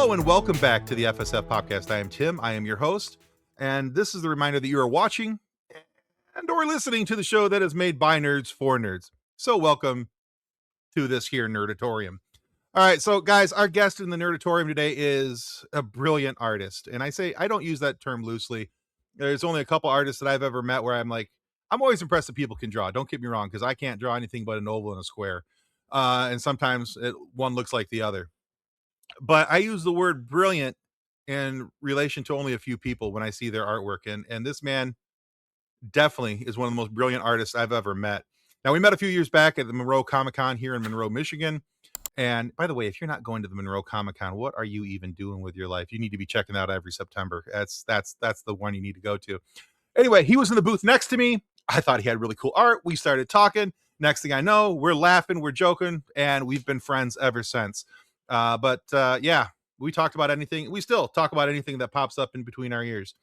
Hello and welcome back to the FSF podcast. I am Tim. I am your host, and this is the reminder that you are watching and or listening to the show that is made by nerds for nerds. So welcome to this here nerdatorium. All right, so guys, our guest in the nerdatorium today is a brilliant artist, and I don't use that term loosely. There's only a couple artists that I've ever met where I'm always impressed that people can draw. Don't get me wrong, because I can't draw anything but an oval and a square, and sometimes one looks like the other. But I use the word brilliant in relation to only a few people when I see their artwork. And this man definitely is one of the most brilliant artists I've ever met. Now, we met a few years back at the Monroe Comic Con here in Monroe, Michigan. And by the way, if you're not going to the Monroe Comic Con, what are you even doing with your life? You need to be checking out every September. That's the one you need to go to. Anyway, he was in the booth next to me. I thought he had really cool art. We started talking. Next thing I know, we're laughing, we're joking, and we've been friends ever since. Yeah, we talked about anything. We still talk about anything that pops up in between our ears.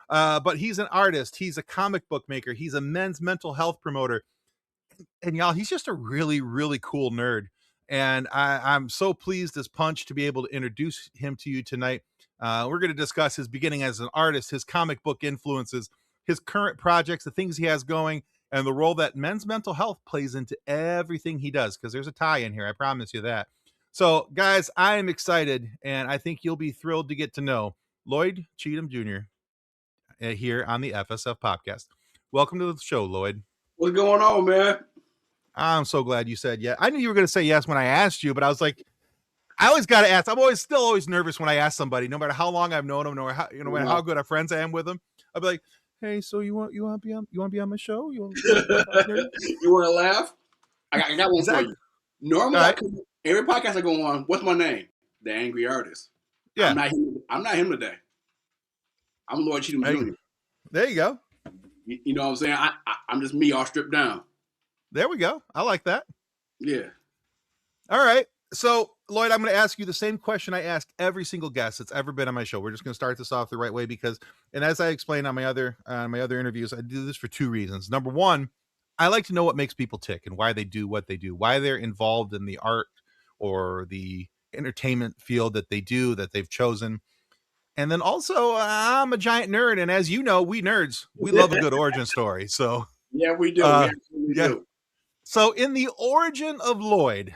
But he's an artist. He's a comic book maker. He's a men's mental health promoter. And y'all, he's just a really, really cool nerd. And I'm so pleased as punch to be able to introduce him to you tonight. We're going to discuss his beginning as an artist, his comic book influences, his current projects, the things he has going, and the role that men's mental health plays into everything he does. Because there's a tie in here. I promise you that. So, guys, I am excited, and I think you'll be thrilled to get to know Lloyd Cheatham Jr. Here on the FSF podcast. Welcome to the show, Lloyd. What's going on, man? I'm so glad you said yes. I knew you were going to say yes when I asked you, but I was like, I always got to ask. I'm always nervous when I ask somebody, no matter how long I've known them, no matter how good of friends I am with them. I'll be like, "Hey, so you want to be on my show? You want to laugh? I got one for you. Normally, every podcast I go on, what's my name? The Angry Artist. Yeah. I'm not him today. I'm Lloyd Cheatham Jr. There you go. You know what I'm saying? I'm just me all stripped down. There we go. I like that. Yeah. All right. So, Lloyd, I'm going to ask you the same question I ask every single guest that's ever been on my show. We're just going to start this off the right way and as I explained on my other interviews, I do this for two reasons. Number one, I like to know what makes people tick and why they do what they do, why they're involved in the art or the entertainment field that they've chosen. And then also, I'm a giant nerd. And as you know, we nerds, we love a good origin story. So yeah, we do. We do. So in the origin of Lloyd,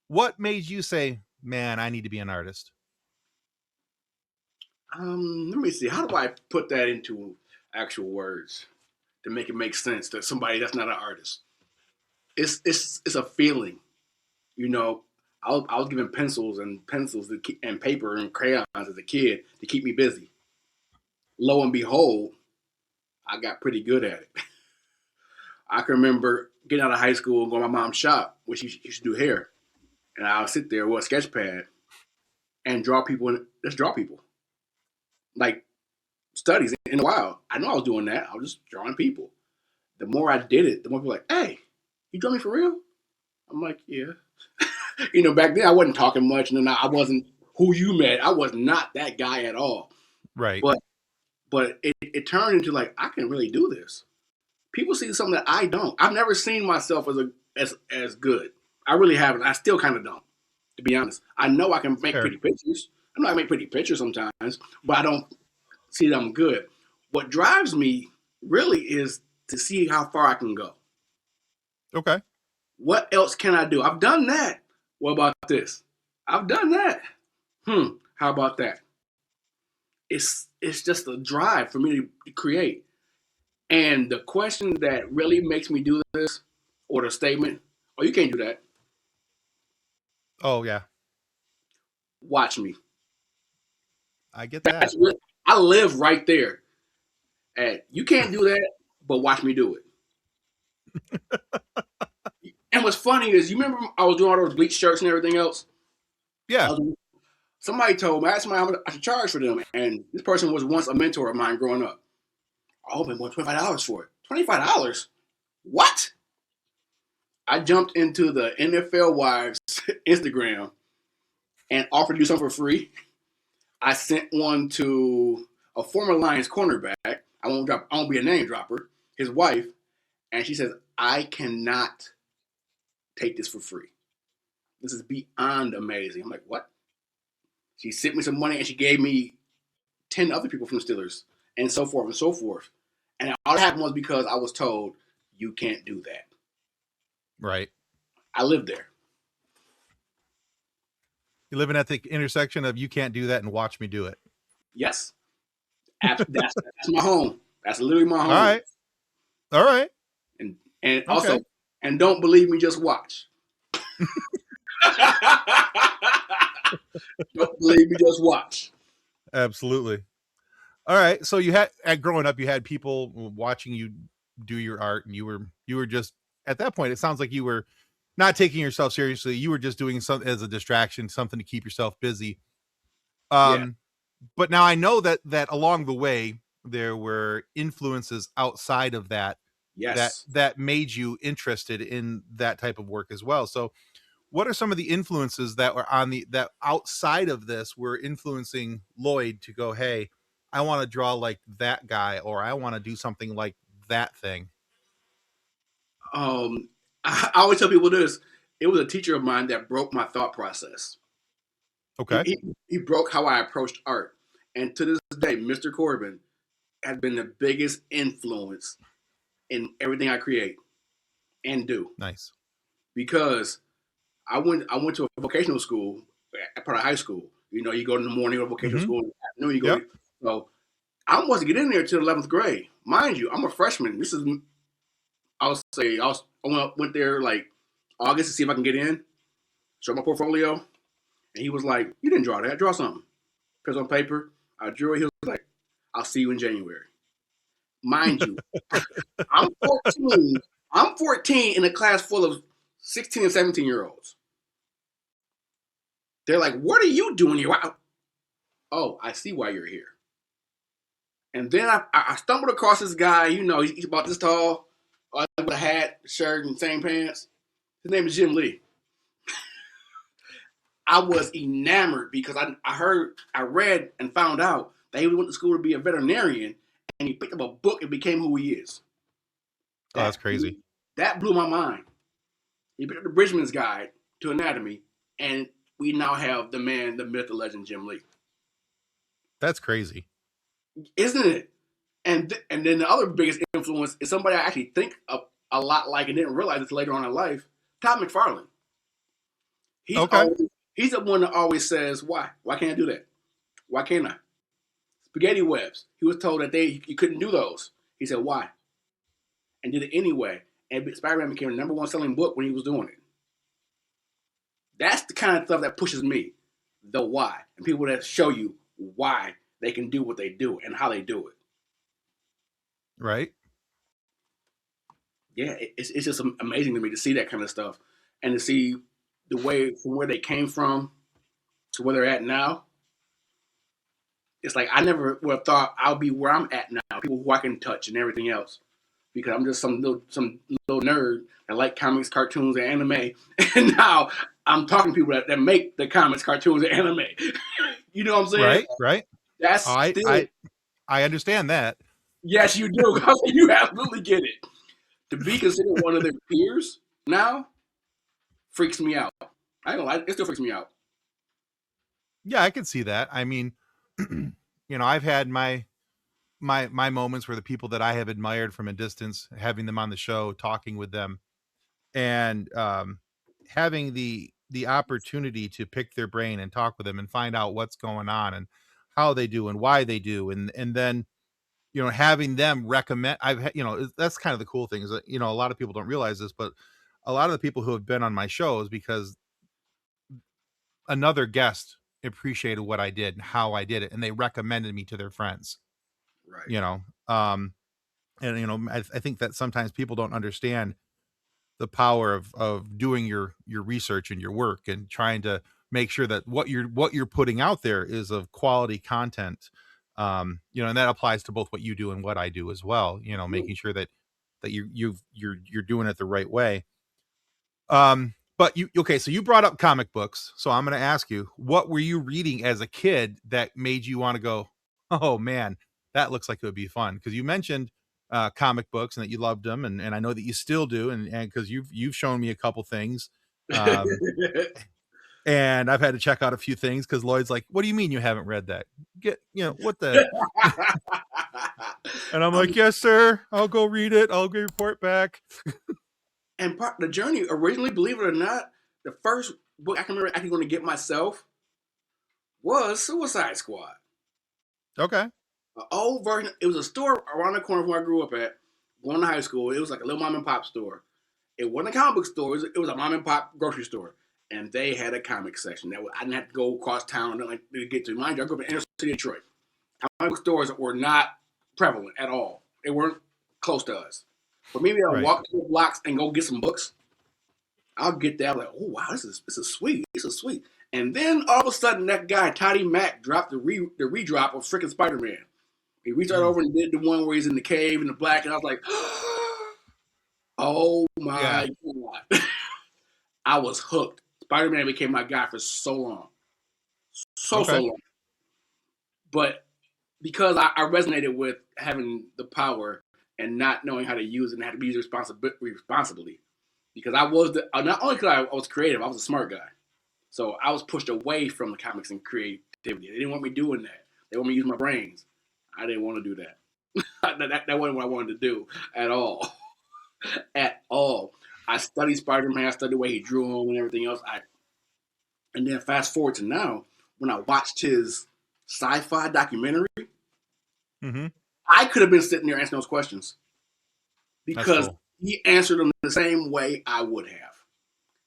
what made you say, man, I need to be an artist? Let me see. How do I put that into actual words to make it make sense to somebody that's not an artist? It's a feeling, you know. I was given pencils and paper and crayons as a kid to keep me busy. Lo and behold, I got pretty good at it. I can remember getting out of high school and going to my mom's shop where she used to do hair. And I'll sit there with a sketch pad and draw people. Like studies in the wild. I know I was doing that. I was just drawing people. The more I did it, the more people were like, hey, you draw me for real? I'm like, yeah. Back then I wasn't talking much, and then I wasn't who you met. I was not that guy at all. Right. But it turned into like, I can really do this. People see something that I don't. I've never seen myself as good. I really haven't. I still kind of don't, to be honest. I know I can make pretty pictures. I know I make pretty pictures sometimes, but I don't see that I'm good. What drives me really is to see how far I can go. Okay. What else can I do? I've done that. What about this? I've done that. How about that? It's just a drive for me to create. And the question that really makes me do this, or the statement, oh, you can't do that. Oh, yeah. Watch me. I get that. I live right there. You can't do that, but watch me do it. And what's funny is, you remember I was doing all those bleach shirts and everything else? Yeah. Somebody told me, I asked somebody how much I should charge for them. And this person was once a mentor of mine growing up. I opened $25 for it. $25? What? I jumped into the NFL Wives Instagram and offered to do something for free. I sent one to a former Lions cornerback. I won't be a name dropper. His wife, and she says, I cannot take this for free. This is beyond amazing. I'm like, what? She sent me some money and she gave me 10 other people from the Steelers, and so forth and so forth. And all that happened was because I was told, you can't do that. Right. I lived there. You're living at the intersection of you can't do that and watch me do it. Yes. That's my home. That's literally my home. All right. All right. And also, and don't believe me, just watch. Don't believe me, just watch. Absolutely. All right. So you had, growing up, you had people watching you do your art, and you were just, at that point, it sounds like you were not taking yourself seriously. You were just doing something as a distraction, something to keep yourself busy. Yeah. But now I know that along the way there were influences outside of that, Yes. that made you interested in that type of work as well. So what are some of the influences that were that outside of this were influencing Lloyd to go, hey, I want to draw like that guy, or I want to do something like that thing? I always tell people this. It was a teacher of mine that broke my thought process. Okay. He broke how I approached art. And to this day, Mr. Corbin has been the biggest influence in everything I create and do. Nice. Because I went to a vocational school at part of high school. You know, you go in the morning to vocational school, in the afternoon you go. Yep. So I wasn't get in there till 11th grade. Mind you, I'm a freshman. This is, I went there like August to see if I can get in, show my portfolio. And he was like, you didn't draw that. Draw something. Because on paper, I drew it. He was like, I'll see you in January. Mind you, I'm 14. I'm 14 in a class full of 16 and 17-year-olds. They're like, what are you doing here? Oh, I see why you're here. And then I stumbled across this guy. You know, he's about this tall, with a hat, shirt, and same pants. His name is Jim Lee. I was enamored because I read and found out that he went to school to be a veterinarian, and he picked up a book and became who he is. That's crazy. That blew my mind. He picked up the Bridgman's Guide to Anatomy, and we now have the man, the myth, the legend, Jim Lee. That's crazy. Isn't it? And then the other biggest influence is somebody I actually think a lot like and didn't realize it later on in life, Todd McFarlane. He's the one that always says, why? Why can't I do that? Why can't I? Spaghetti webs. He was told that you couldn't do those. He said, why? And did it anyway. And Spider-Man became the number one selling book when he was doing it. That's the kind of stuff that pushes me, the why. And people that show you why they can do what they do and how they do it. Right. Yeah, it's just amazing to me to see that kind of stuff and to see the way from where they came from to where they're at now. It's like I never would have thought I'll be where I'm at now. People who I can touch and everything else, because I'm just some little nerd that like comics, cartoons, and anime. And now I'm talking to people that make the comics, cartoons, and anime. You know what I'm saying? Right. That's I understand that. Yes, you do. You absolutely get it. To be considered one of their peers now freaks me out. I ain't gonna lie, it still freaks me out. Yeah, I can see that. I mean, I've had my moments where the people that I have admired from a distance, having them on the show, talking with them, and having the opportunity to pick their brain and talk with them and find out what's going on and how they do and why they do, and then having them recommend. That's kind of the cool thing is that a lot of people don't realize this, but a lot of the people who have been on my shows because another guest appreciated what I did and how I did it, and they recommended me to their friends. Right. I think that sometimes people don't understand the power of doing your research and your work and trying to make sure that what you're putting out there is of quality content. And that applies to both what you do and what I do as well, making sure that you're doing it the right way. But so you brought up comic books. So I'm going to ask you, what were you reading as a kid that made you want to go, oh man, that looks like it would be fun? Because you mentioned comic books and that you loved them. And I know that you still do. And because you've shown me a couple things. And I've had to check out a few things because Lloyd's like, "What do you mean you haven't read that? What the?" And I'm like, "Yes, sir. I'll go read it. I'll go report back." And part the journey originally, believe it or not, the first book I can remember actually going to get myself was Suicide Squad. Okay. An old version. It was a store around the corner from where I grew up at. Going to high school, it was like a little mom and pop store. It wasn't a comic book store. It was a mom and pop grocery store, and they had a comic section. I didn't have to go across town to get to. Mind you, I grew up in inner city Detroit. Comic book stores were not prevalent at all. They weren't close to us. For me, I'll walk 2 blocks and go get some books. I'll get that. I'm like, oh wow, this is sweet. This is sweet. And then all of a sudden, that guy Toddy Mack dropped the redrop of freaking Spider-Man. He reached out over and did the one where he's in the cave in the black, and I was like, oh my God. I was hooked. Spider-Man became my guy for so long. So long. But because I resonated with having the power and not knowing how to use it and how to use it responsibly. Because I was not only because I was creative, I was a smart guy. So I was pushed away from the comics and creativity. They didn't want me doing that. They want me to use my brains. I didn't want to do that. that wasn't what I wanted to do at all. At all. I studied Spider-Man. I studied the way he drew him and everything else. And then fast forward to now, when I watched his sci-fi documentary, I could have been sitting there answering those questions because he answered them the same way I would have.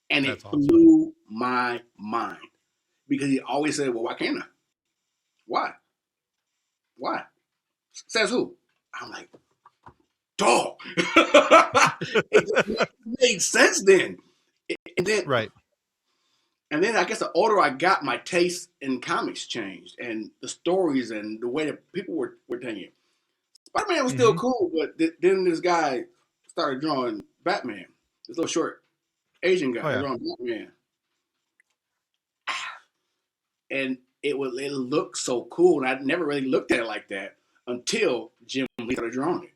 And it blew my mind because he always said, well, why can't I? Why? Says who? I'm like, dog. It made sense then. And then I guess the older I got, my taste in comics changed and the stories and the way that people were taking it. Spider-Man was still cool, but then this guy started drawing Batman. This little short Asian guy drawing Batman. And it looked so cool, and I never really looked at it like that until Jim Lee started drawing it.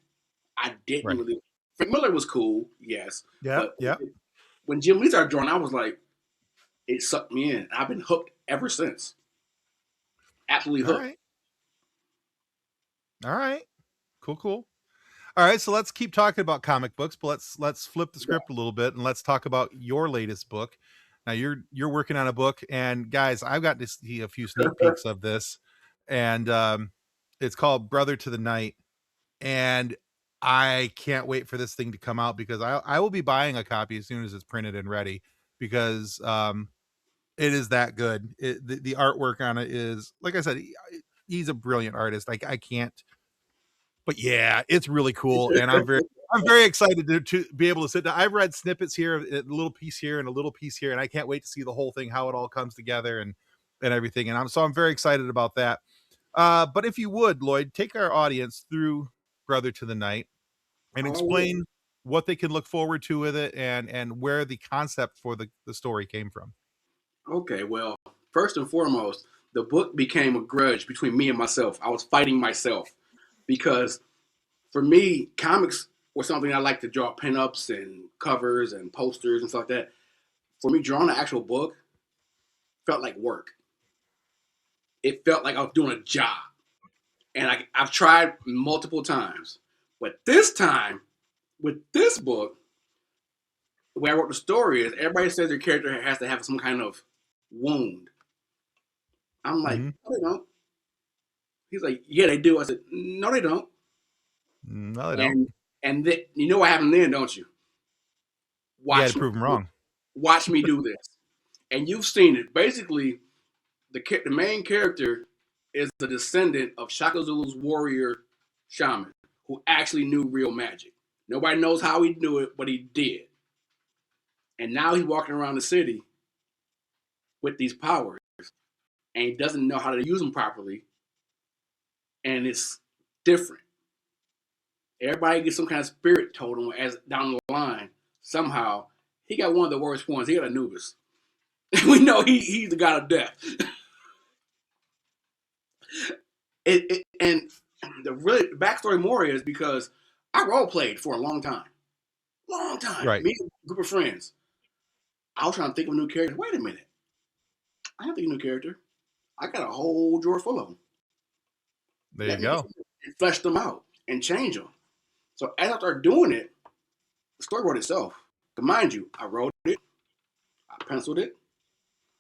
I didn't really. Frank Miller was cool, yes. But when Jim Lee started drawing, I was like, it sucked me in. I've been hooked ever since. Absolutely hooked. All right. Cool. All right, so let's keep talking about comic books, but let's flip the script a little bit and let's talk about your latest book. Now you're working on a book, and guys, I've got to see a few sneak peeks of this, and it's called Brother to the Night, and I can't wait for this thing to come out because I will be buying a copy as soon as it's printed and ready because it is that good. The artwork on it is, like I said, he's a brilliant artist. I can't. But yeah, it's really cool, and I'm very excited to be able to sit down. I've read snippets here, a little piece here and a little piece here, and I can't wait to see the whole thing, how it all comes together and everything. And I'm very excited about that. But if you would, Lloyd, take our audience through Brother to the Night and explain what they can look forward to with it and where the concept for the story came from. Okay, well, first and foremost, the book became a grudge between me and myself. I was fighting myself. Because for me, comics were something I like to draw pinups and covers and posters and stuff like that. For me, drawing an actual book felt like work. It felt like I was doing a job. And I've tried multiple times. But this time, with this book, the way I wrote the story is everybody says their character has to have some kind of wound. I'm like, no, they don't. He's like, yeah, they do. I said, no, they don't. No, they don't. And you know what happened then, don't you? Watch me prove them wrong. Watch me do this. And you've seen it. Basically, the main character is the descendant of Shaka Zulu's warrior shaman who actually knew real magic. Nobody knows how he knew it, but he did. And now he's walking around the city with these powers, and he doesn't know how to use them properly. And it's different. Everybody gets some kind of spirit totem as down the line. Somehow, he got one of the worst ones. He got Anubis. We know he's the god of death. And the backstory more is because I role played for a long time. Right. Me and a group of friends. I was trying to think of a new character. Wait a minute. I don't think a new character. I got a whole drawer full of them. There Let you me go. flesh them out and change them. So as I started doing it, the story wrote itself. But mind you, I wrote it, I penciled it,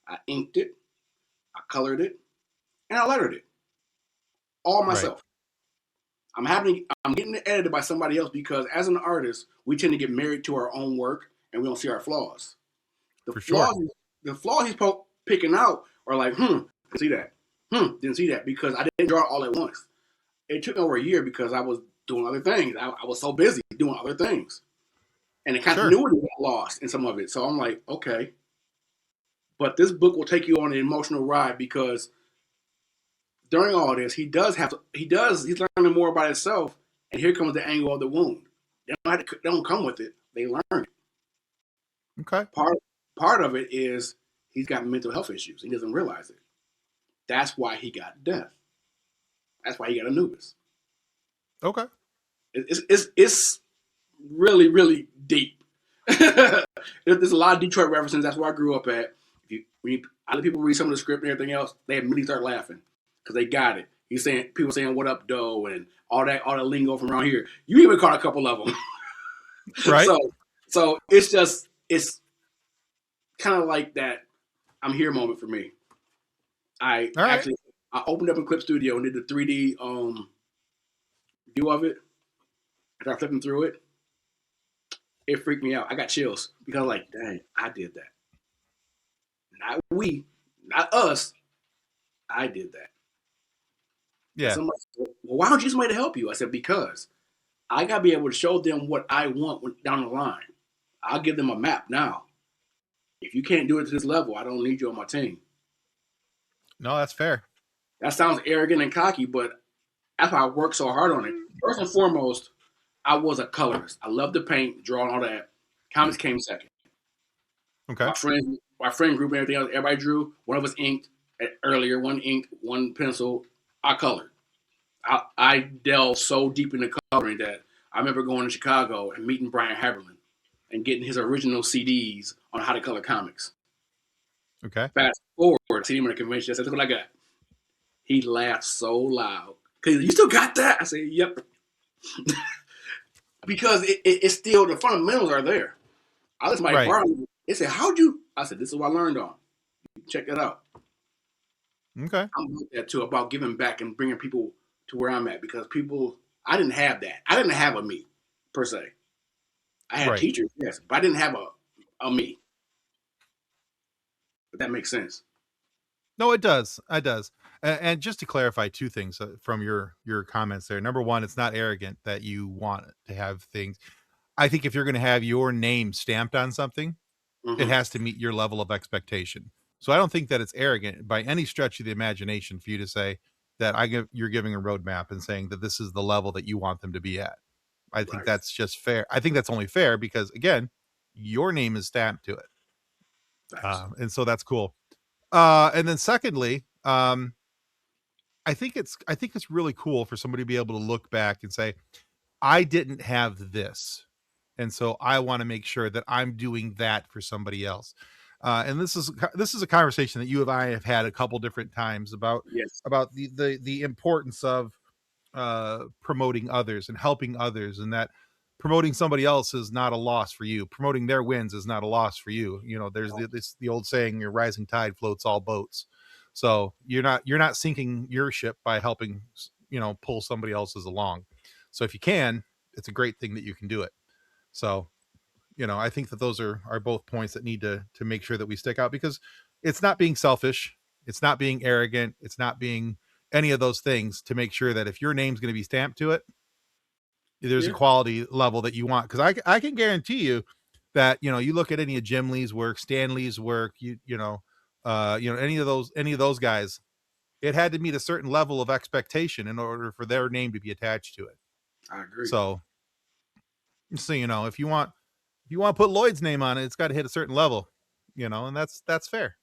I inked it, I colored it, and I lettered it all Right. myself. I'm getting it edited by somebody else because as an artist, we tend to get married to our own work and we don't see our flaws. The For sure. flaws, the flaws he's picking out are like, didn't see that, didn't see that because I didn't draw it all at once. It took over a year because I was doing other things. I was so busy doing other things, and the Sure. continuity got lost in some of it. So I'm like, okay, but this book will take you on an emotional ride because during all this, he's learning more about himself, and here comes the angle of the wound. They don't come with it; they learn it. Okay. Part of it is he's got mental health issues. He doesn't realize it. That's why he got death. That's why he got Anubis. Okay. It's really really deep. There's a lot of Detroit references. That's where I grew up at. When other people read some of the script and everything else, they immediately start laughing because they got it. He's saying people saying "What up, doe" and all that lingo from around here. You even caught a couple of them. Right. So it's kind of like that I'm here moment for me. I All right. actually I opened up in Clip Studio and did the 3D view of it. I started flipping through it. It freaked me out. I got chills because like, dang, I did that. Not we, not us. I did that. Yeah. Somebody said, well, why don't you use somebody to help you? I said, because I got to be able to show them what I want down the line. I'll give them a map now. If you can't do it to this level, I don't need you on my team. No, that's fair. That sounds arrogant and cocky, but that's why I worked so hard on it. First and foremost, I was a colorist. I loved to paint, draw, and all that. Comics came second. Okay. My friend group and everything else, everybody drew. One of us inked earlier, one inked, one pencil. I colored. I delved so deep into coloring that I remember going to Chicago and meeting Brian Haberlin and getting his original CDs on how to color comics. Okay. Fast forward, I see him at a convention. I said, look what I got. He laughed so loud. Because you still got that? I said, yep. Because it's still, the fundamentals are there. I let somebody borrow it. They said, how'd you? I said, this is what I learned on. Check that out. Okay. I'm about that too, about giving back and bringing people to where I'm at because I didn't have that. I didn't have a me, per se. I had teachers, yes, but I didn't have a me. But that makes sense. No, it does. It does. And just to clarify two things from your comments there. Number one, it's not arrogant that you want to have things. I think if you're going to have your name stamped on something, it has to meet your level of expectation. So I don't think that it's arrogant by any stretch of the imagination for you to say that you're giving a roadmap and saying that this is the level that you want them to be at. I think that's just fair. I think that's only fair because again, your name is stamped to it. And so that's cool. And then secondly, I think it's really cool for somebody to be able to look back and say, I didn't have this. And so I want to make sure that I'm doing that for somebody else. And this is a conversation that you and I have had a couple different times about the importance of promoting others and helping others, and that promoting somebody else is not a loss for you. Promoting their wins is not a loss for you. You know, there's the old saying, your rising tide floats all boats. So you're not sinking your ship by helping, pull somebody else's along. So if you can, it's a great thing that you can do it. So, I think that those are both points that need to make sure that we stick out, because it's not being selfish. It's not being arrogant. It's not being any of those things, to make sure that if your name's going to be stamped to it, there's a quality level that you want. Cause I can guarantee you that, you look at any of Jim Lee's work, Stan Lee's work, any of those guys, it had to meet a certain level of expectation in order for their name to be attached to it. I agree. So if you want to put Lloyd's name on it, it's got to hit a certain level, and that's fair.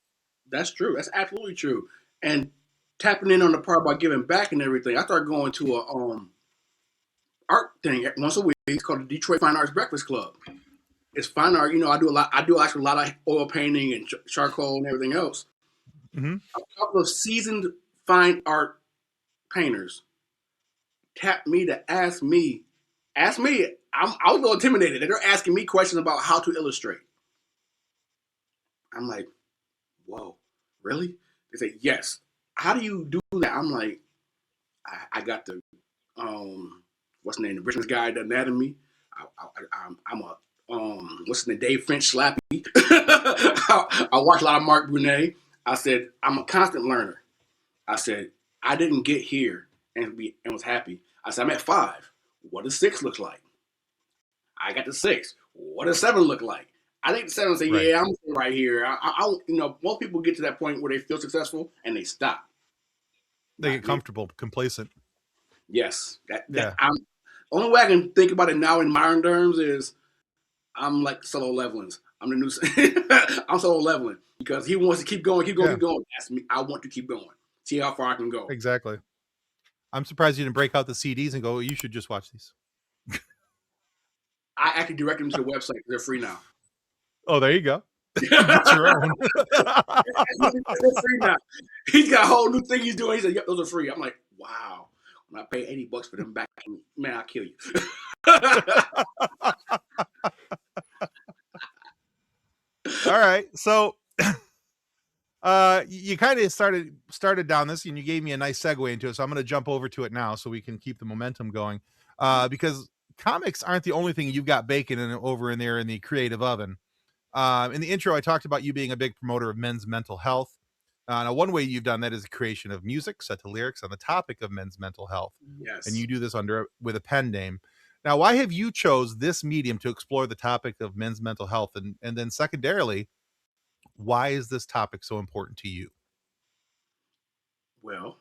That's true. That's absolutely true. And tapping in on the part about giving back and everything, I started going to a art thing once a week. It's called the Detroit Fine Arts Breakfast Club. It's fine art. I do actually a lot of oil painting and charcoal and everything else. Mm-hmm. A couple of seasoned fine art painters tapped me to ask me. I was a little intimidated. They're asking me questions about how to illustrate. I'm like, whoa, really? They say, yes. How do you do that? I'm like, I got the what's the name? The Britain's Guide to Anatomy. I'm a what's the name? Dave Finch Slappy. I watch a lot of Mark Brunet. I said I'm a constant learner. I said I didn't get here and was happy. I said I'm at 5. What does 6 look like? I got the 6. What does 7 look like? I think the 7 say, Right. yeah, I'm right here. Most people get to that point where they feel successful and they stop. They get comfortable, complacent. Yes, Yeah. Only way I can think about it now in modern terms is I'm like Solo Levelins. I'm the new I'm Solo Leveling because he wants to keep going. Keep going. That's me. I want to keep going. See how far I can go. Exactly. I'm surprised you didn't break out the CDs and go, you should just watch these. I actually directed them to the website. They're free now. Oh, there you go. Get your own. They're free now. He's got a whole new thing he's doing. He said, yep, those are free. I'm like, wow. When I pay $80 for them back, man, I'll kill you. All right. So you kind of started down this and you gave me a nice segue into it. So I'm going to jump over to it now so we can keep the momentum going. Because comics aren't the only thing you've got baking over in there in the creative oven. In the intro, I talked about you being a big promoter of men's mental health. Now, one way you've done that is the creation of music set to lyrics on the topic of men's mental health. Yes. And you do this with a pen name. Now, why have you chose this medium to explore the topic of men's mental health? And then secondarily, why is this topic so important to you? Well,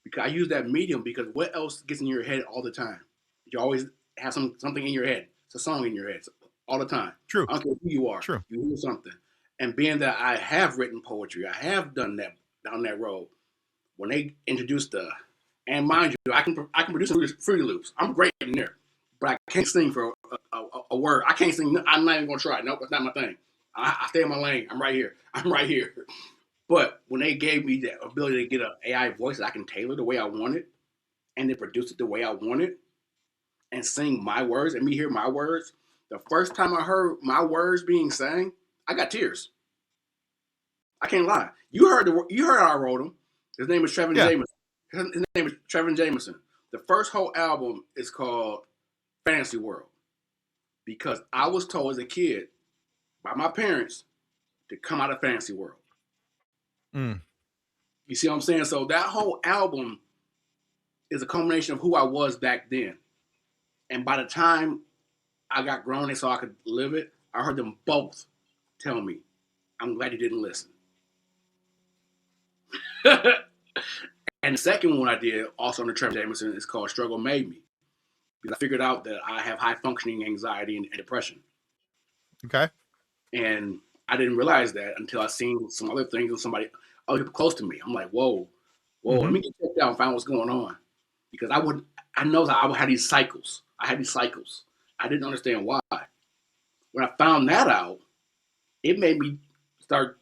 because I use that medium because what else gets in your head all the time? You always have something in your head. It's a song in your head all the time. True. I don't care who you are. True. You hear something. And being that I have written poetry, I have done that down that road. When they introduced and mind you, I can produce Fruity Loops. I'm great in there, but I can't sing for a word. I can't sing. I'm not even gonna try. Nope, that's not my thing. I stay in my lane. I'm right here. But when they gave me the ability to get an AI voice that I can tailor the way I want it, and they produce it the way I want it, and sing my words and me hear my words, the first time I heard my words being sang, I got tears. I can't lie. You heard how I wrote him. His name is Trevin Jameson. His name is Trevin Jameson. The first whole album is called Fantasy World because I was told as a kid by my parents to come out of Fantasy World. Mm. You see what I'm saying? So that whole album is a culmination of who I was back then. And by the time I got grown and so I could live it, I heard them both tell me, I'm glad you didn't listen. And the second one I did, also under Trevor Jameson, is called Struggle Made Me. Because I figured out that I have high functioning anxiety and depression. Okay. And I didn't realize that until I seen some other things and other people close to me. I'm like, whoa, let me get checked out and find what's going on. Because I know that I would have these cycles. I had these cycles. I didn't understand why. When I found that out, it made me start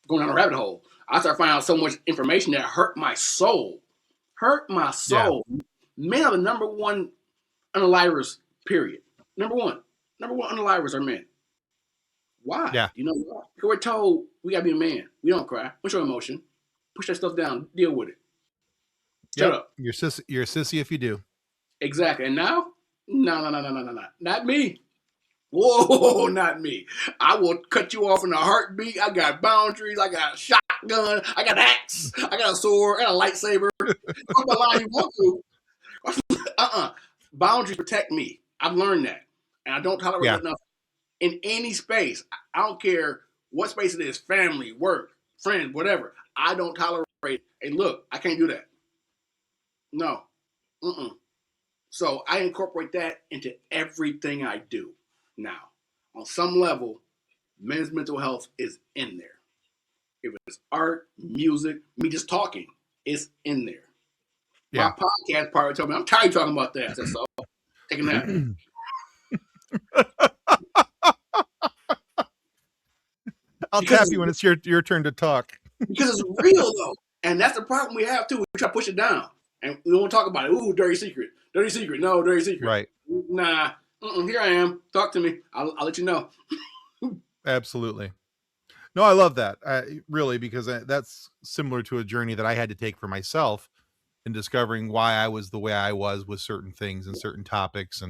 going down a rabbit hole. I started finding out so much information that hurt my soul. Yeah. Men are the number one unalivers, period. Number one unalivers are men. Why? Yeah. You know why? Because we're told we gotta be a man. We don't cry. What's your emotion? Push that stuff down. Deal with it. Shut up. You're a sissy if you do. Exactly. And now? No. Not me. Whoa, not me. I will cut you off in a heartbeat. I got boundaries. I got a shotgun. I got an axe. I got a sword. I got a lightsaber. Put the line you want to. Boundaries protect me. I've learned that. And I don't tolerate enough in any space. I don't care what space it is, family, work, friends, whatever. I don't tolerate, hey, look, I can't do that. No. So I incorporate that into everything I do. Now, on some level, men's mental health is in there. If it's art, music, me just talking, it's in there. Yeah. My podcast partner told me, I'm tired of talking about that. I said, so, taking that. I'll tap you when it's your turn to talk. because it's real though, and that's the problem we have too. We try to push it down, and we don't want to talk about it. Ooh, dirty secret, dirty secret. No, dirty secret. Right. Nah, here I am. Talk to me. I'll let you know. Absolutely. No, I love that. Really, because that's similar to a journey that I had to take for myself in discovering why I was the way I was with certain things and certain topics,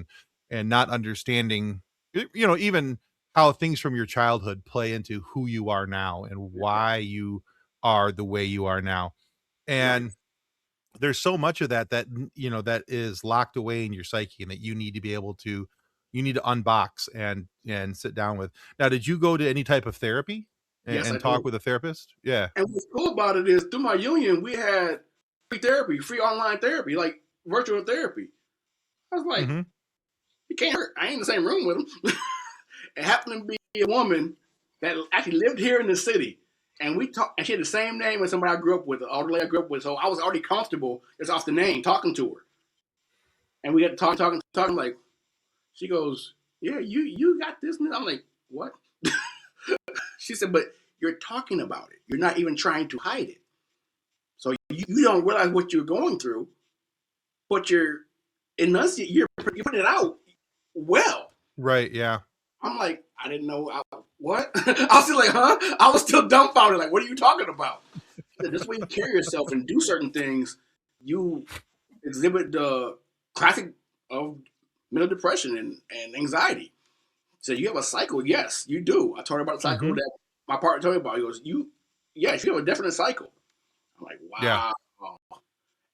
and not understanding, even how things from your childhood play into who you are now and why you are the way you are now. Right. And there's so much of that is locked away in your psyche, and that you need to unbox and sit down with. Now, did you go to any type of therapy and, Yes, I and talk do. with a therapist? Yeah. And what's cool about it is through my union, we had free therapy, free online therapy, like virtual therapy. I was like, Hmm. it can't hurt. I ain't in the same room with him. It happened to be a woman that actually lived here in the city. And we talked, and she had the same name as somebody I grew up with, the older lady I grew up with. So I was already comfortable just off the name, talking to her. And we got to talking. Like, she goes, "Yeah, you got this." And I'm like, "What?" She said, "But you're talking about it. You're not even trying to hide it. So you don't realize what you're going through, but you're putting it out well." Right. Yeah. I'm like, I didn't know. What? I was still like, huh? I was still dumbfounded. Like, what are you talking about? This way you carry yourself and do certain things, you exhibit the classic of mental depression and anxiety. So you have a cycle. Yes, you do. I told her about the cycle Hmm. that my partner told me about. He goes, yes, you have a definite cycle. I'm like, Yeah. wow.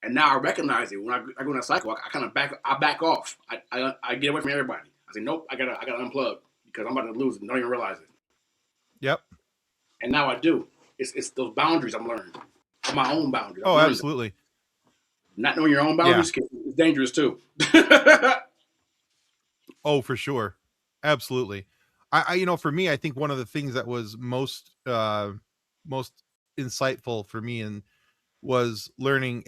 And now I recognize it. When I go in that cycle, I kind of back off. I get away from everybody. I say, nope, I gotta unplug because I'm about to lose it. Don't even realize it. Yep. And now I do. It's those boundaries I'm learning. My own boundaries. I've Oh, learned them. absolutely. Not knowing your own Yeah. boundaries is dangerous too. Oh, for sure. Absolutely. For me, I think one of the things that was most insightful for me and was learning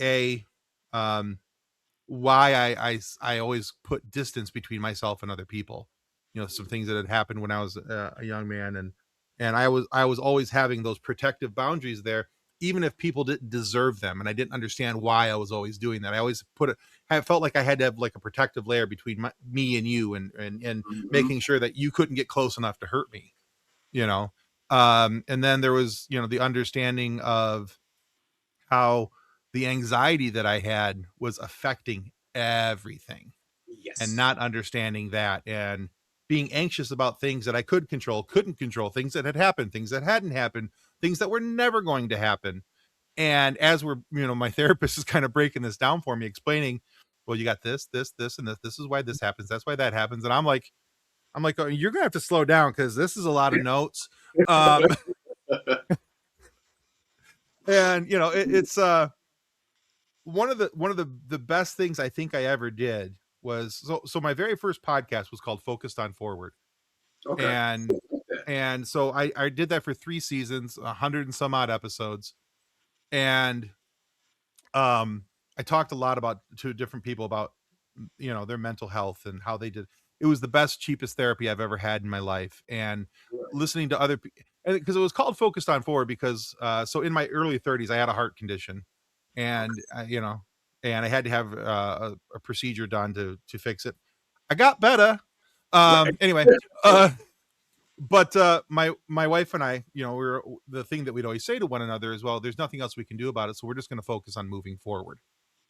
um, why I always put distance between myself and other people. Some things that had happened when I was a young man, and I was always having those protective boundaries there, even if people didn't deserve them, and I didn't understand why I was always doing that. I always I felt like I had to have like a protective layer between me and you, and Mm-hmm. making sure that you couldn't get close enough to hurt me. You know, and then there was the understanding of how the anxiety that I had was affecting everything, and Yes. not understanding that, and being anxious about things that I couldn't control, things that had happened, things that hadn't happened, things that were never going to happen. And as my therapist is kind of breaking this down for me, explaining, well, you got this, and this is why this happens. That's why that happens. And I'm like, oh, you're going to have to slow down, because this is a lot of notes. Um, and it's, one of the best things I think I ever did was, so my very first podcast was called Focused on Forward. Okay. And so I did that for 3 seasons, 100 and some odd episodes. And I talked a lot to different people about their mental health and how they did. It was the best, cheapest therapy I've ever had in my life. And listening to other people, because it was called Focused on Forward, because so in my early 30s I had a heart condition, and and I had to have a procedure done to fix it. I got better. Right. Anyway, but my wife and I, we're the thing that we'd always say to one another is, well, there's nothing else we can do about it, so we're just going to focus on moving forward.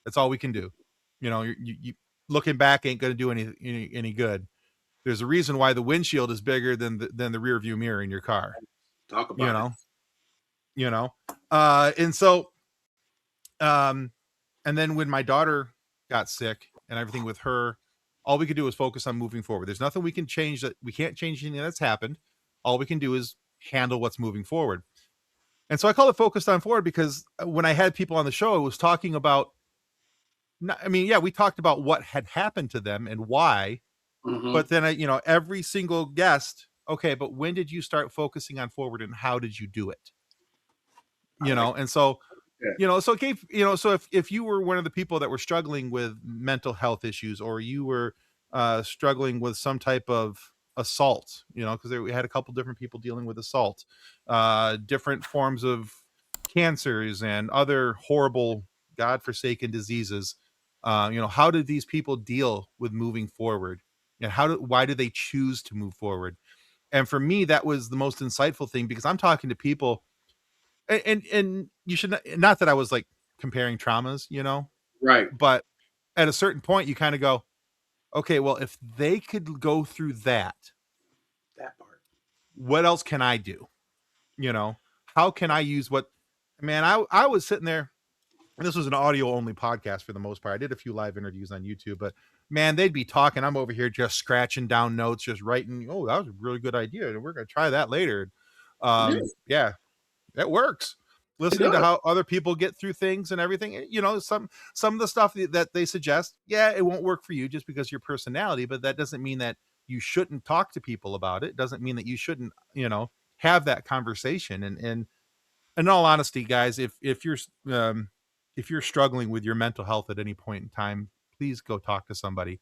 That's all we can do. You looking back ain't going to do any good. There's a reason why the windshield is bigger than the rear view mirror in your car. Talk You about it. know, you know. And so, um, and then when my daughter got sick and everything with her, all we could do was focus on moving forward. There's nothing we can change, that we can't change anything that's happened. All we can do is handle what's moving forward. And so I call it Focused on Forward, because when I had people on the show, it was talking about, yeah, we talked about what had happened to them and why, Mm-hmm. but then every single guest, okay, but when did you start focusing on forward, and how did you do it? I like And so, that. so it gave, so if you were one of the people that were struggling with mental health issues, or you were struggling with some type of assault, because we had a couple different people dealing with assault, different forms of cancers and other horrible, godforsaken diseases. How do these people deal with moving forward, and why do they choose to move forward? And for me, that was the most insightful thing, because I'm talking to people, and you should not that I was like comparing traumas, Right. but at a certain point, you kind of go, okay, well, if they could go through that, That part. what else can I do? How can I use what, man, I was sitting there, and this was an audio only podcast for the most part. I did a few live interviews on YouTube, but man, they'd be talking. I'm over here just scratching down notes, just writing. Oh, that was a really good idea, and we're gonna try that later. It Yeah, that works. Listening to does. how other people get through things and everything. Some of the stuff that they suggest, yeah, it won't work for you just because of your personality, but that doesn't mean that you shouldn't talk to people about it. Doesn't mean that you shouldn't, have that conversation. And in all honesty, guys, if you're struggling with your mental health at any point in time, please go talk to somebody.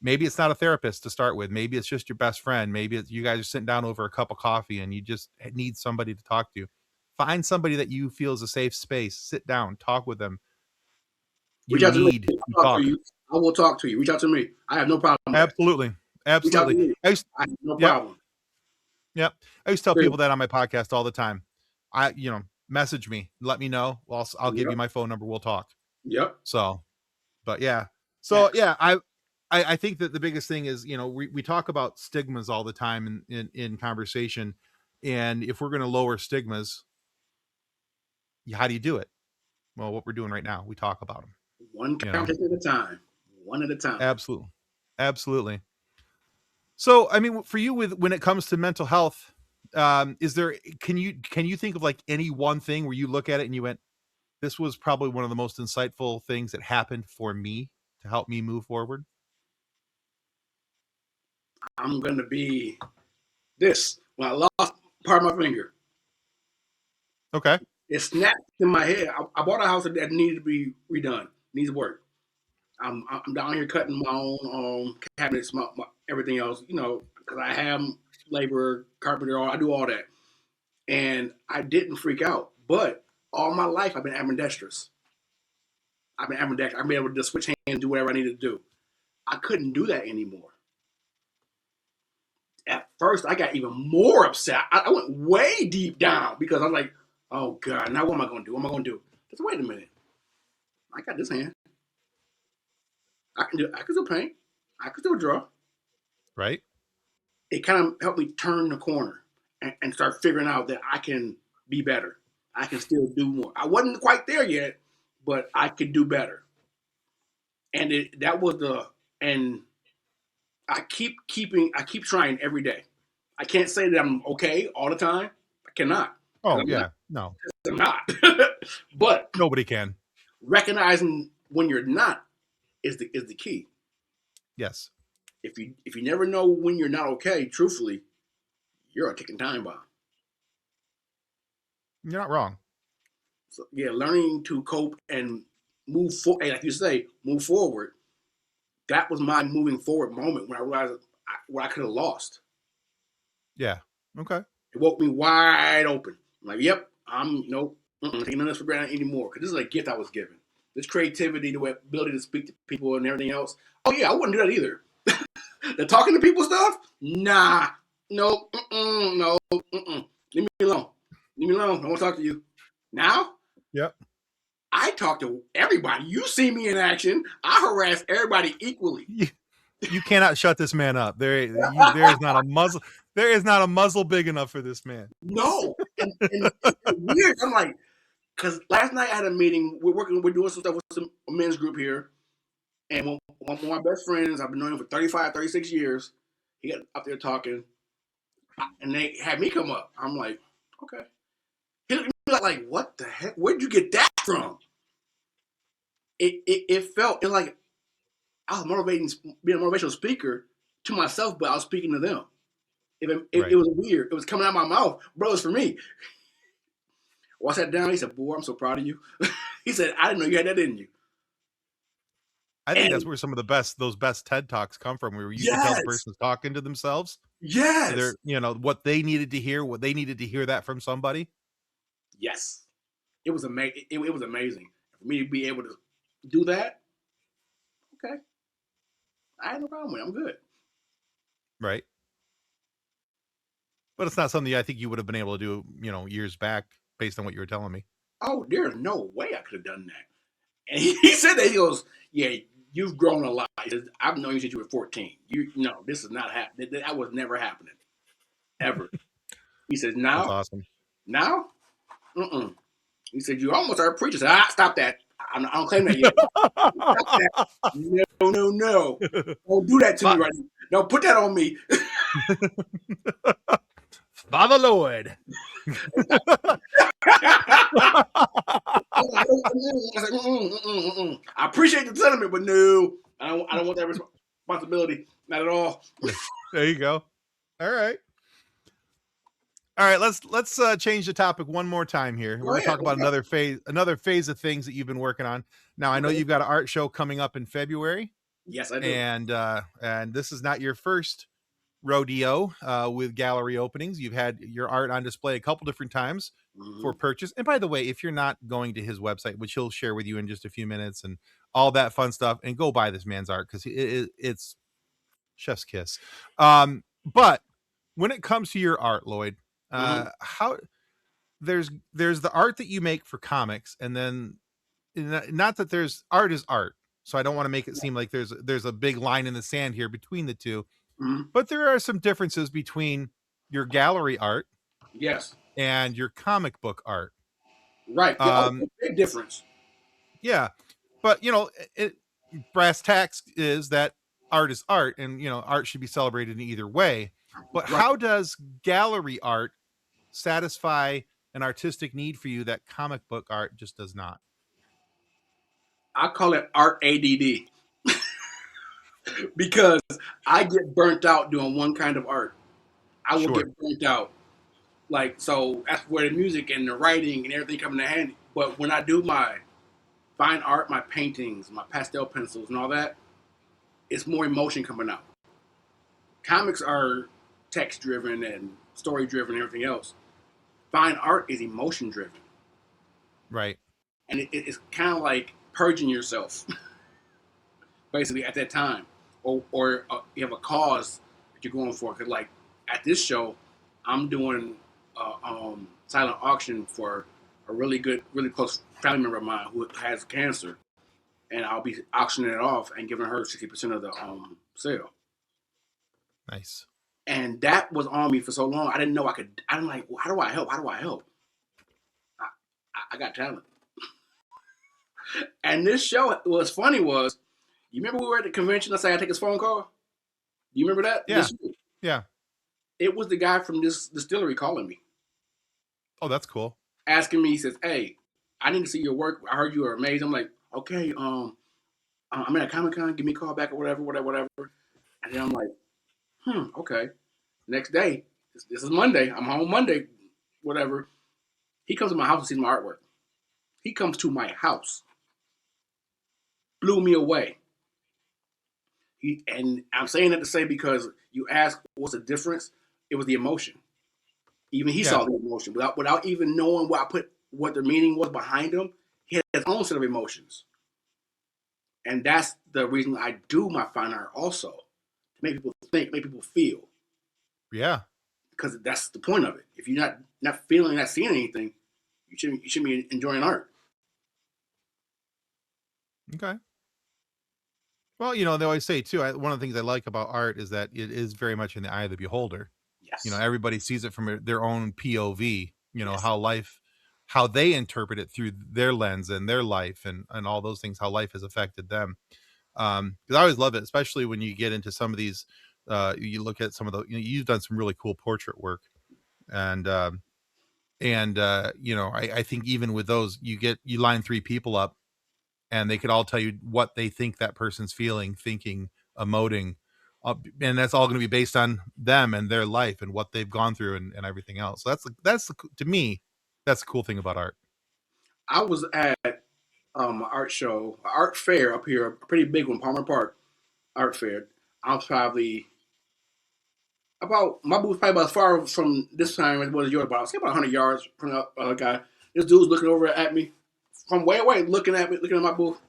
Maybe it's not a therapist to start with. Maybe it's just your best friend. Maybe it's, you guys are sitting down over a cup of coffee and you just need somebody to talk to. Find somebody that you feel is a safe space. Sit down, talk with them. Reach You out to me. need to I'll talk to talk. you. I will talk to you. Reach out to me. I have no problem with that. Absolutely. Reach out to Absolutely. me. I used, I have no yep, problem. yep. I used to tell Good. people that on my podcast all the time. Message me, let me know. I'll give you Yep. my phone number. We'll talk. Yep. So, but yeah. So Yes. yeah, I think that the biggest thing is, we talk about stigmas all the time in conversation. And if we're going to lower stigmas, how do you do it? Well, what we're doing right now, we talk about them, One you know, conversation at a time. One at a time. absolutely. Absolutely. So, I mean, for you, when it comes to mental health, can you think of like any one thing where you look at it and you went, this was probably one of the most insightful things that happened for me to help me move forward? I'm gonna be this. When I lost part of my finger, Okay. it snapped in my head. I bought a house that needed to be redone, needs work. I'm down here cutting my own cabinets, my everything else, because I have labor, carpenter, I do all that. And I didn't freak out. But all my life, I've been ambidextrous. I've been ambidextrous. I've been able to just switch hands and do whatever I need to do. I couldn't do that anymore. At first, I got even more upset. I went way deep down because I was like, oh, God, now what am I going to do? What am I going to do? Just wait a minute. I got this hand. I can still paint. I can still draw. Right. It kind of helped me turn the corner and start figuring out that I can be better. I can still do more. I wasn't quite there yet, but I could do better. And that was and I keep trying every day. I can't say that I'm okay all the time. I cannot. Oh I'm not. yeah. No, I'm not. But nobody can. recognizing when you're not is the key. Yes. If you never know when you're not okay, truthfully, you're a ticking time bomb. You're not wrong. So yeah, learning to cope and move forward, like you say, move forward. That was my moving forward moment when I realized what I could have lost. Yeah. Okay. It woke me wide open. I'm like, yep, I'm nope, taking none of this for granted anymore. Because this is a gift I was given. This creativity, the ability to speak to people and everything else. Oh yeah, I wouldn't do that either. The talking to people stuff, nah, no, no, leave me alone. Leave me alone. I want to talk to you. Now, Yep. I talk to everybody. You see me in action. I harass everybody equally. You cannot shut this man up. There is not a muzzle. There is not a muzzle big enough for this man. No, and it's weird. I'm like, because last night I had a meeting. We're doing some stuff with some men's group here, and one of my best friends, I've been knowing him for 35, 36 years. He got up there talking, and they had me come up. I'm like, okay. He looked at me like, what the heck? Where'd you get that from? It felt like I was being a motivational speaker to myself, but I was speaking to them. It was weird. It was coming out of my mouth. Bro, it's for me. Well, I sat down. He said, boy, I'm so proud of you. He said, I didn't know you had that in you. I think that's where some of those best TED Talks come from, where you can tell the person's talking to themselves. Yes. They're, what they needed to hear, that from somebody. Yes. It was amazing. It was amazing for me to be able to do that. Okay, I had no problem with it. I'm good. Right. But it's not something I think you would have been able to do, years back based on what you were telling me. Oh, there's no way I could have done that. And he said that, he goes, "Yeah, you've grown a lot. He says, I've known you since you were 14. No, this is not happening. That was never happening, ever." He says, That's "Now, awesome. now, mm-mm." He said, "You almost are a preacher." I said, "Stop that. I don't claim that yet. Stop that. No, no, no. Don't do that to me right now. No, put that on me." Father Lloyd. I appreciate the sentiment, but no, I don't want that responsibility. Not at all. There you go. All right. All right, let's change the topic one more time here. We're going to talk about another phase of things that you've been working on. Now, I know you've got an art show coming up in February. Yes, I do. And this is not your first rodeo with gallery openings. You've had your art on display a couple different times for purchase. And by the way, if you're not going to his website, which he'll share with you in just a few minutes, and all that fun stuff, and go buy this man's art because it's chef's kiss. But when it comes to your art, Lloyd, how there's the art that you make for comics, and then not that there's art is art. So I don't want to make it seem like there's a big line in the sand here between the two. But there are some differences between your gallery art, yes, and your comic book art. Right. Big difference. Yeah, but brass tacks is that art is art, and art should be celebrated in either way. But Right. how does gallery art satisfy an artistic need for you that comic book art just does not? I call it art ADD because I get burnt out doing one kind of art. I will Sure. get burnt out. Like, so that's where the music and the writing and everything come in handy. But when I do my fine art, my paintings, my pastel pencils and all that, it's more emotion coming out. Comics are text driven and story driven and everything else. Fine art is emotion driven. Right. And it's kind of like purging yourself, basically, at that time. Or you have a cause that you're going for. Because, like, at this show, I'm doing silent auction for a really close family member of mine who has cancer. And I'll be auctioning it off and giving her 60% of the sale. Nice. And that was on me for so long. I didn't know I could. I'm like, well, how do I help? How do I help? I got talent. And this show, what's funny was, you remember we were at the convention? I said I take his phone call. You remember that? Yeah. Yeah. It was the guy from this distillery calling me. Oh, that's cool. Asking me, he says, "Hey, I need to see your work. I heard you are amazing." I'm like, "Okay, I'm at a Comic Con. Give me a call back or whatever." And then I'm like, okay. Next day, this is Monday. I'm home Monday, whatever. He comes to my house and sees my artwork. He comes to my house. Blew me away. And I'm saying that to say, because you ask what's the difference, it was the emotion. Even he saw the emotion without even knowing what the meaning was behind them. He had his own set of emotions, and that's the reason I do my fine art also, to make people think, make people feel. Yeah, because that's the point of it. If you're not feeling, not seeing anything, you shouldn't be enjoying art. Okay. Well, they always say too, one of the things I like about art is that it is very much in the eye of the beholder. Yes. Everybody sees it from their own POV, Yes. how they interpret it through their lens and their life, and all those things, how life has affected them. Because I always love it, especially when you get into some of these, you look at some of the, you've done some really cool portrait work. And I think even with those, you line three people up, and they could all tell you what they think that person's feeling, thinking, emoting, and that's all going to be based on them and their life and what they've gone through, and everything else. So to me, that's the cool thing about art. I was at an art show, an art fair up here, a pretty big one, Palmer Park Art Fair. I was probably my booth probably about as far from this time as was yours, but I was about 100 yards from the other guy. This dude's looking over at me from way away, looking at me, looking at my booth,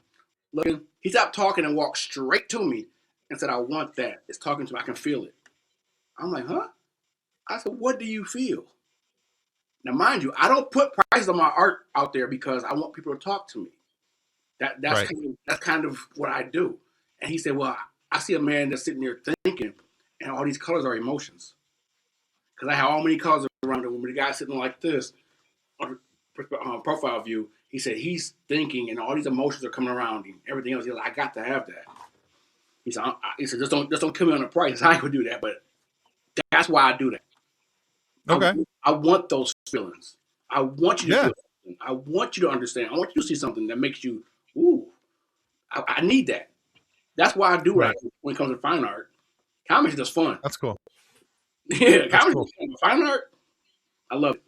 looking. He stopped talking and walked straight to me and said, "I want that." It's talking to me. I can feel it. I'm like, huh? I said, "What do you feel?" Now, mind you, I don't put prices on my art out there because I want people to talk to me. Right. That's kind of what I do. And he said, "Well, I see a man that's sitting there thinking, and all these colors are emotions. Because I have all many colors around him. When the guy's sitting like this, on profile view, he said he's thinking, and all these emotions are coming around him. Everything else, he's like, I got to have that." He said, just don't kill me on the price. I ain't gonna do that, but that's why I do that. Okay. I want those feelings. I want you to Yeah. feel something. I want you to understand. I want you to see something that makes you, ooh, I need that. That's why I do what I Right. do when it comes to fine art. Comics is just fun. That's cool. Yeah, That's comics cool. is fun. Fine art, I love it.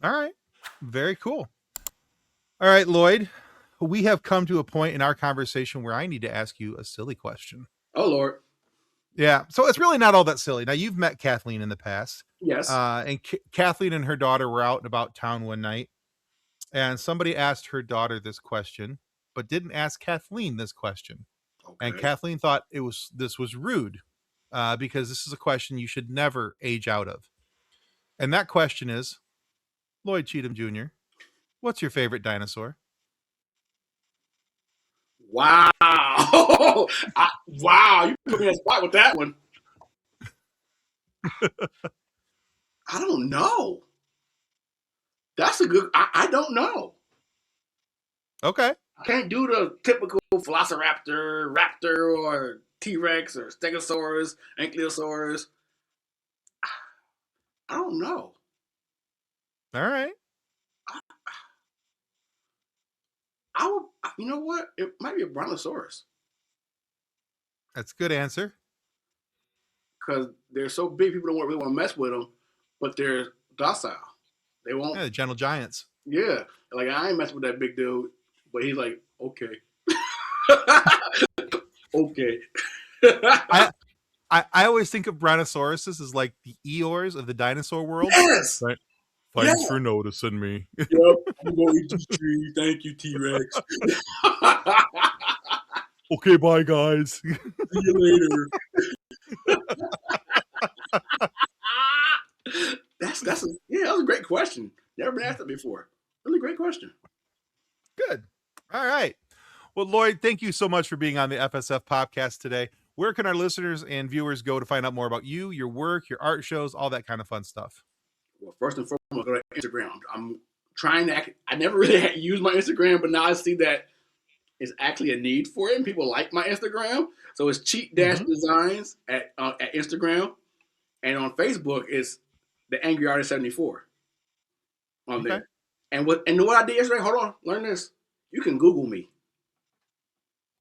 All right. Very cool. All right, Lloyd. We have come to a point in our conversation where I need to ask you a silly question. Oh Lord, Yeah. So it's really not all that silly. Now, you've met Kathleen in the past. yes. And Kathleen and her daughter were out and about town one night, and somebody asked her daughter this question, but didn't ask Kathleen this question. And Okay. Kathleen thought this was rude, because this is a question you should never age out of. And that question is, Lloyd Cheatham Jr., what's your favorite dinosaur? Wow. Wow, you put me in a spot with that one. I don't know. That's a good. I don't know. Okay. I can't do the typical Velociraptor, Raptor, or T Rex, or Stegosaurus, Ankylosaurus. I don't know. All right. I would. You know what? It might be a Brontosaurus That's a good answer. because they're so big. People don't really want to mess with them, but they're docile. They won't. Yeah, the gentle giants. Yeah, like I ain't messing with that big dude, but he's like, okay, okay. I, I always think of Brontosauruses as like the Eeyores of the dinosaur world. Yes. Right. Yeah. Thanks for noticing me. Yep. I'm gonna eat this tree. Thank you, T Rex. Okay, bye, guys. See you later. That was a great question. Never been asked that before. Really great question. Good. All right. Well, Lloyd, thank you so much for being on the FSF podcast today. Where can our listeners and viewers go to find out more about you, your work, your art shows, all that kind of fun stuff? Well, first and foremost, go to Instagram. I'm trying to. I never really used my Instagram, but now I see that it's actually a need for it, and people like my Instagram. So it's cheat dash designs at Instagram, and on Facebook it's the Angry Artist 74 on there. And what I did yesterday? Hold on, learn this. You can Google me.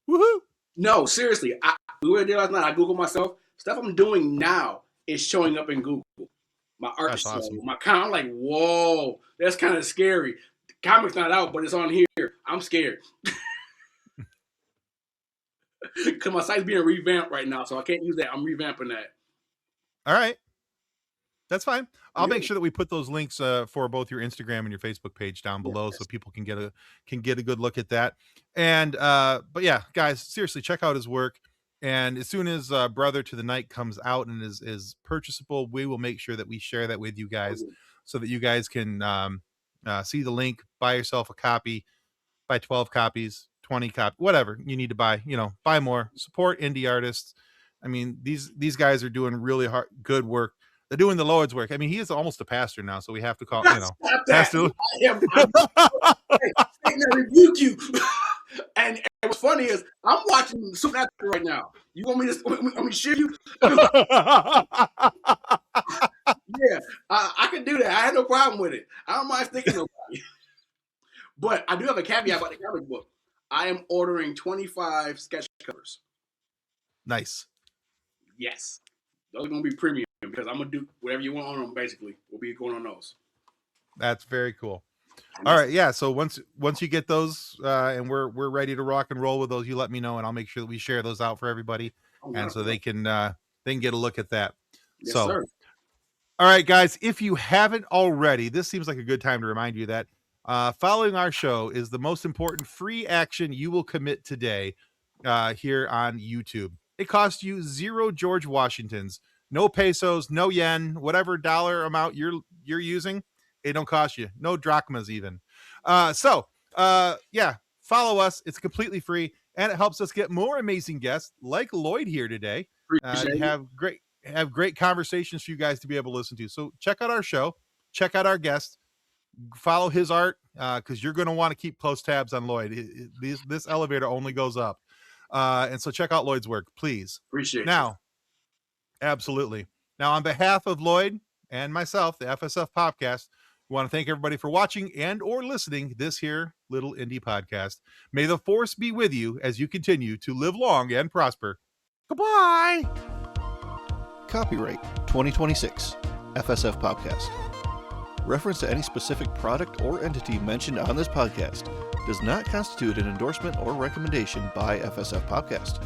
Woohoo! No, seriously. What I did last night, I Googled myself. Stuff I'm doing now is showing up in Google. My art That's show, awesome. my comment. I'm like, whoa, that's kind of scary. The comic's not out, but it's on here. I'm scared. Because my site's being revamped right now, so I can't use that. I'm revamping that. All right. That's fine. I'll Yeah. make sure that we put those links for both your Instagram and your Facebook page down below, so people can get a good look at that. And but yeah, guys, seriously, check out his work. And as soon as Brother to the Night comes out and is purchasable, we will make sure that we share that with you guys, so that you guys can see the link, buy yourself a copy, buy 12 copies, 20 copies, whatever you need to buy. Buy more, support indie artists. I mean, these guys are doing really good work. They're doing the Lord's work. I mean, he is almost a pastor now, so we have to call, pastor. I rebuke you. And what's funny is I'm watching Supernatural right now. You want me to share you? Yeah, I can do that. I had no problem with it. I don't mind sticking nobody. But I do have a caveat about the comic book. I am ordering 25 sketch covers. Nice. Yes. Those are going to be premium because I'm going to do whatever you want on them, basically. We'll be going on those. That's very cool. All right. Yeah. So once you get those and we're ready to rock and roll with those, you let me know and I'll make sure that we share those out for everybody. And so they can get a look at that. Yes, so sir. All right, guys, if you haven't already, this seems like a good time to remind you that following our show is the most important free action you will commit today here on YouTube. It costs you 0 George Washingtons, no pesos, no yen, whatever dollar amount you're using. It don't cost you, no drachmas even. Yeah, follow us. It's completely free, and it helps us get more amazing guests like Lloyd here today. Appreciate To it. have great conversations for you guys to be able to listen to. So check out our show, check out our guest, follow his art because you're going to want to keep close tabs on Lloyd. This elevator only goes up, and so check out Lloyd's work, please. Appreciate Now, absolutely. Now, on behalf of Lloyd and myself, the FSF Podcast, we want to thank everybody for watching and or listening this here little indie podcast. May the force be with you as you continue to live long and prosper. Goodbye. Copyright 2026 FSF Podcast. Reference to any specific product or entity mentioned on this podcast does not constitute an endorsement or recommendation by FSF Podcast.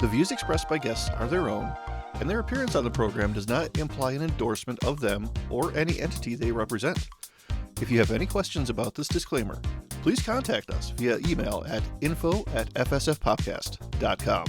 The views expressed by guests are their own, and their appearance on the program does not imply an endorsement of them or any entity they represent. If you have any questions about this disclaimer, please contact us via email at info@fsfpodcast.com.